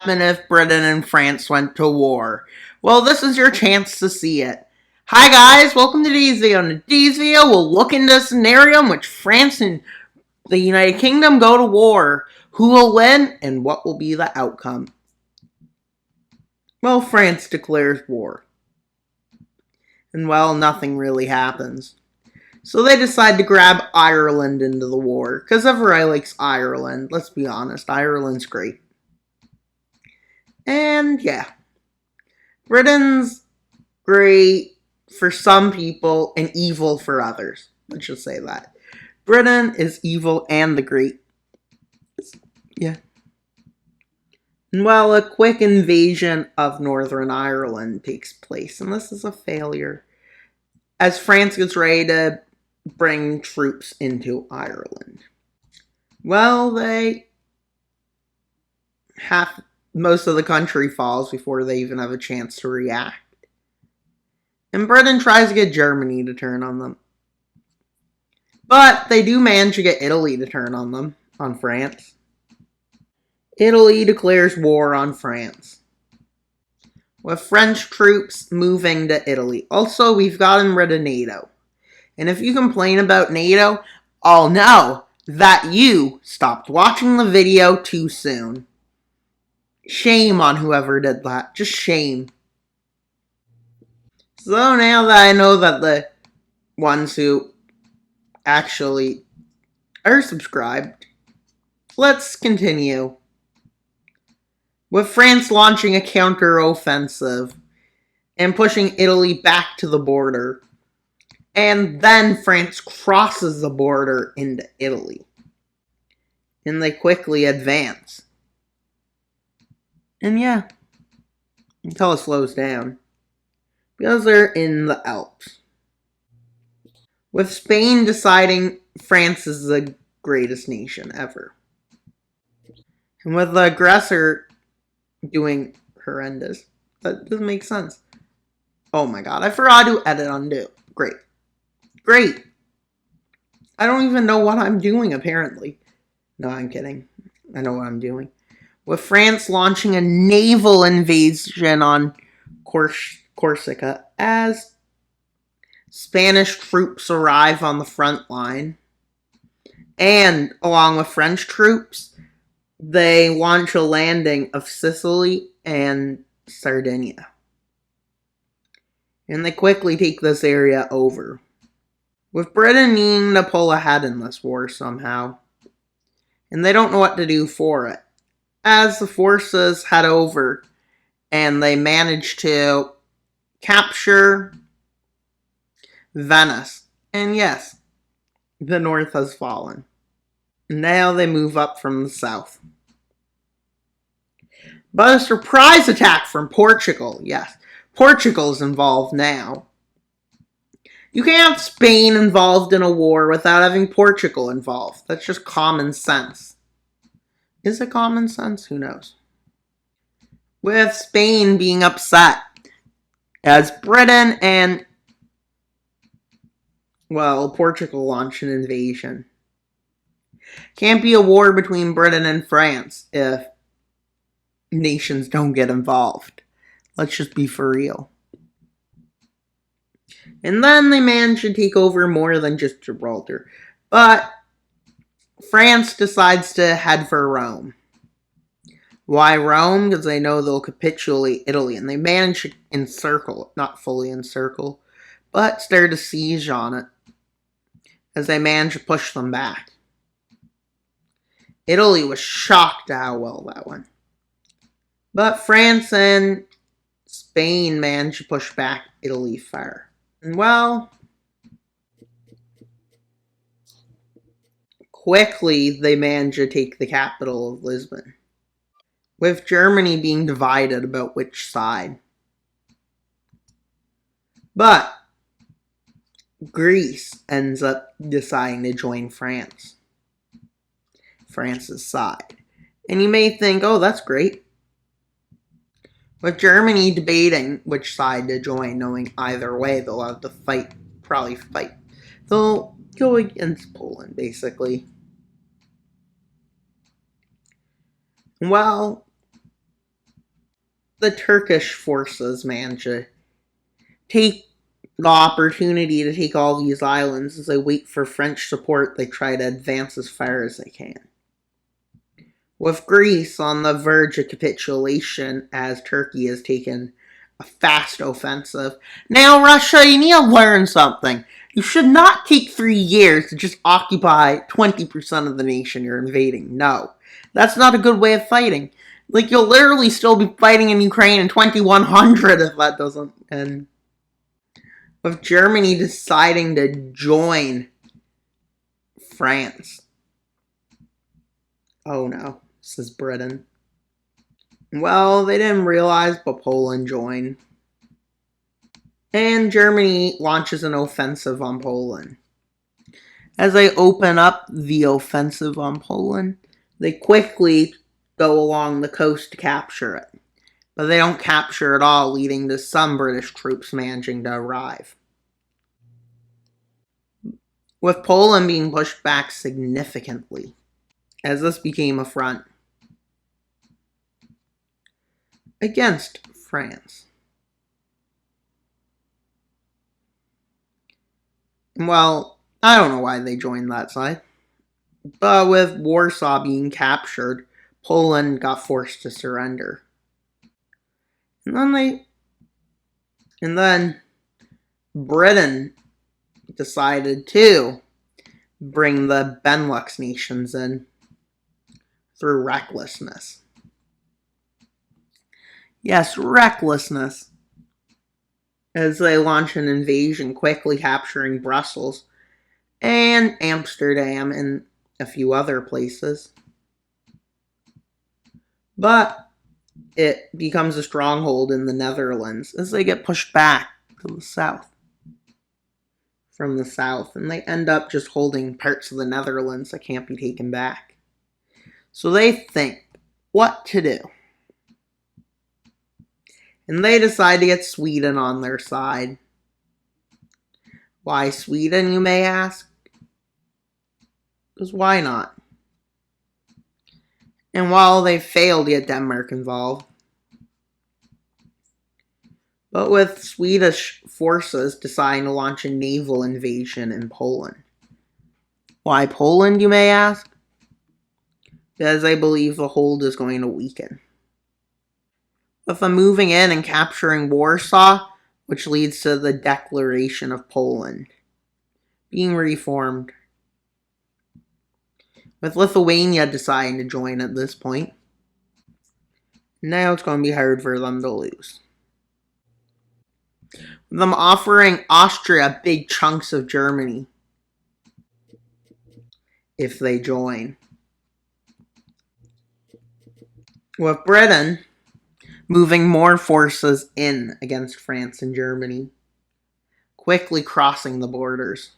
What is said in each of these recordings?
happen if Britain and France went to war? Well, this is your chance to see it. Hi guys, welcome to today's video. In today's video, we'll look into a scenario in which France and the United Kingdom go to war. Who will win and what will be the outcome? Well, France declares war. And well, nothing really happens. So they decide to grab Ireland into the war, because everybody likes Ireland. Let's be honest, Ireland's great. And yeah, Britain's great for some people and evil for others. Let's just say that. Britain is evil and the great. Yeah. And well, a quick invasion of Northern Ireland takes place, and this is a failure, as France gets ready to bring troops into Ireland. Well, most of the country falls before they even have a chance to react. And Britain tries to get Germany to turn on them. But they do manage to get Italy to turn on them, on France. Italy declares war on France, with French troops moving to Italy. Also, we've gotten rid of NATO. And if you complain about NATO, I'll know that you stopped watching the video too soon. Shame on whoever did that. Just shame. So now that I know that the ones who actually are subscribed, let's continue. With France launching a counter-offensive and pushing Italy back to the border. And then France crosses the border into Italy. And they quickly advance. And yeah, until it slows down. Because they're in the Alps. With Spain deciding France is the greatest nation ever. And with the aggressor doing horrendous. That doesn't make sense. Oh my god, I forgot to edit undo. Great. Great. I don't even know what I'm doing, apparently. No, I'm kidding. I know what I'm doing. With France launching a naval invasion on Corsica as Spanish troops arrive on the front line. And along with French troops, they launch a landing of Sicily and Sardinia. And they quickly take this area over, with Britain needing to pull ahead in this war somehow. And they don't know what to do for it, as the forces head over and they manage to capture Venice. And yes, the north has fallen. Now they move up from the south. But a surprise attack from Portugal. Yes, Portugal's involved now. You can't have Spain involved in a war without having Portugal involved. That's just common sense. Is it common sense? Who knows? With Spain being upset as Britain and, well, Portugal launch an invasion. Can't be a war between Britain and France if nations don't get involved. Let's just be for real. And then they manage to take over more than just Gibraltar. But France decides to head for Rome. Why Rome? Because they know they'll capitulate Italy. And they manage to encircle, not fully encircle, but start a siege on it, as they manage to push them back. Italy was shocked at how well that went. But France and Spain managed to push back Italy far. And well, quickly they managed to take the capital of Lisbon, with Germany being divided about which side. But Greece ends up deciding to join France. France's side. And you may think, oh, that's great. With Germany debating which side to join, knowing either way they'll have to fight, probably fight. They'll go against Poland, basically. Well, the Turkish forces manage to take the opportunity to take all these islands. As they wait for French support, they try to advance as far as they can. With Greece on the verge of capitulation as Turkey has taken a fast offensive. Now, Russia, you need to learn something. You should not take 3 years to just occupy 20% of the nation you're invading. No. That's not a good way of fighting. Like, you'll literally still be fighting in Ukraine in 2100 if that doesn't end. With Germany deciding to join France. Oh no, this is Britain. Well, they didn't realize, but Poland joined. And Germany launches an offensive on Poland. As they open up the offensive on Poland, they quickly go along the coast to capture it. But they don't capture it all, leading to some British troops managing to arrive. With Poland being pushed back significantly, as this became a front against France. Well, I don't know why they joined that side. But with Warsaw being captured, Poland got forced to surrender. And then Britain decided to bring the Benelux nations in through recklessness. Yes, recklessness. As they launch an invasion, quickly capturing Brussels and Amsterdam and a few other places. But it becomes a stronghold in the Netherlands as they get pushed back to the south. From the south, and they end up just holding parts of the Netherlands that can't be taken back. So they think what to do. And they decide to get Sweden on their side. Why Sweden, you may ask? Because why not? And while they failed to get Denmark involved, but with Swedish forces deciding to launch a naval invasion in Poland. Why Poland, you may ask? Because they believe the hold is going to weaken. With them moving in and capturing Warsaw, which leads to the Declaration of Poland being reformed. With Lithuania deciding to join at this point. Now it's going to be hard for them to lose. Them offering Austria big chunks of Germany if they join. With Britain moving more forces in against France and Germany, quickly crossing the borders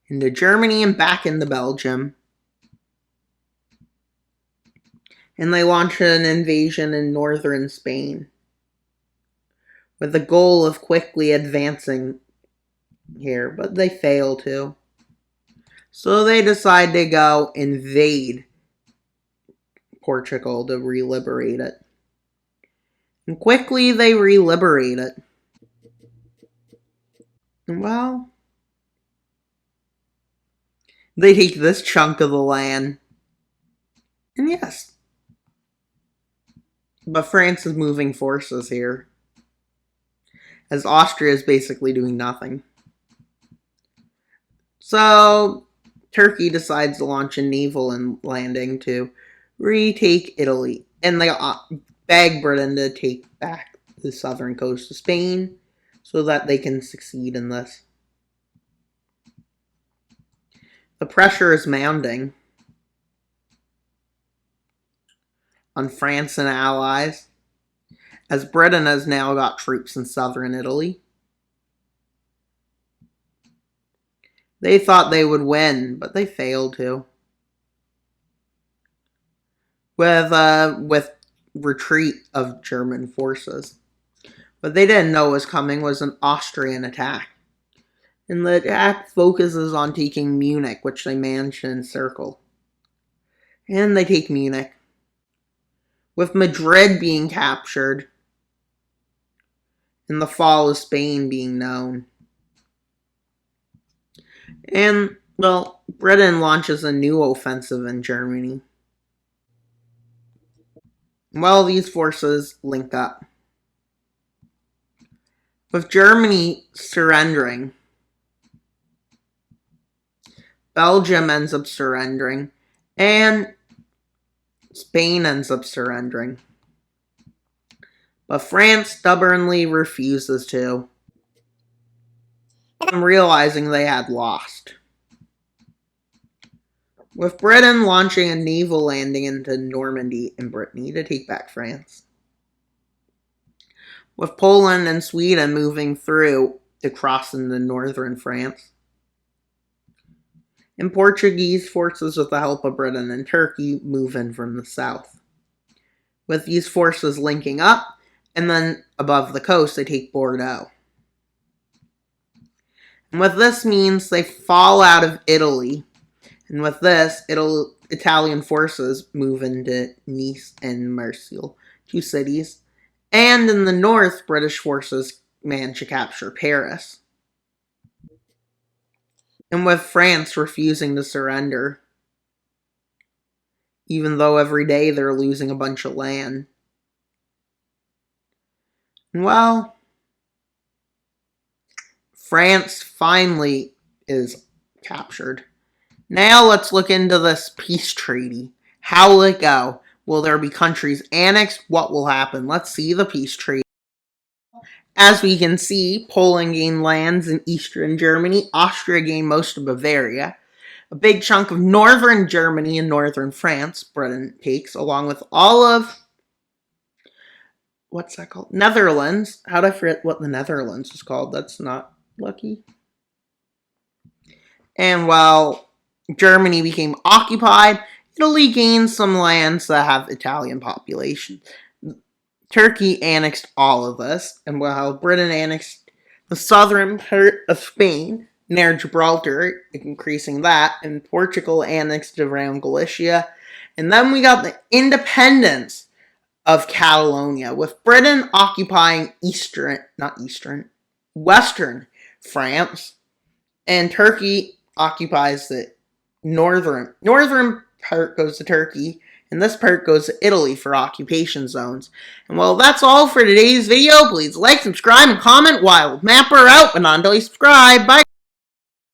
into Germany and back into Belgium. And they launch an invasion in northern Spain, with the goal of quickly advancing here, but they fail to. So they decide to go invade Portugal to re-liberate it. And quickly they re-liberate it. Well, they take this chunk of the land. And yes. But France is moving forces here, as Austria is basically doing nothing. So Turkey decides to launch a naval landing to retake Italy. And they beg Britain to take back the southern coast of Spain so that they can succeed in this. The pressure is mounting on France and allies, as Britain has now got troops in southern Italy. They thought they would win, but they failed to. With retreat of German forces. What they didn't know was coming was an Austrian attack. And the attack focuses on taking Munich, which they managed to encircle. And they take Munich. with Madrid being captured and the fall of Spain being known. And, well, Britain launches a new offensive in Germany. Well, these forces link up, with Germany surrendering. Belgium ends up surrendering, and Spain ends up surrendering. But France stubbornly refuses to, realizing they had lost. With Britain launching a naval landing into Normandy in Brittany to take back France. With Poland and Sweden moving through to cross into northern France. And Portuguese forces, with the help of Britain and Turkey, move in from the south. With these forces linking up, and then above the coast, they take Bordeaux. And what this means, they fall out of Italy. And with this, Italian forces move into Nice and Marseille, 2 cities. And in the north, British forces manage to capture Paris. And with France refusing to surrender, even though every day they're losing a bunch of land. Well, France finally is captured. Now let's look into this peace treaty. How will it go? Will there be countries annexed? What will happen? Let's see the peace treaty. As we can see, Poland gained lands in eastern Germany. Austria gained most of Bavaria. A big chunk of northern Germany and northern France, Britain takes, along with all of, what's that called? Netherlands. How'd I forget what the Netherlands is called? That's not lucky. And while Germany became occupied, Italy gained some lands that have Italian population. Turkey annexed all of this, and while Britain annexed the southern part of Spain, near Gibraltar, increasing that, and Portugal annexed around Galicia, and then we got the independence of Catalonia, with Britain occupying western France, and Turkey occupies the northern part goes to Turkey, and this part goes to Italy for occupation zones. And well, that's all for today's video. Please like, subscribe, and comment. Wild Mapper out, but not until you subscribe. Bye.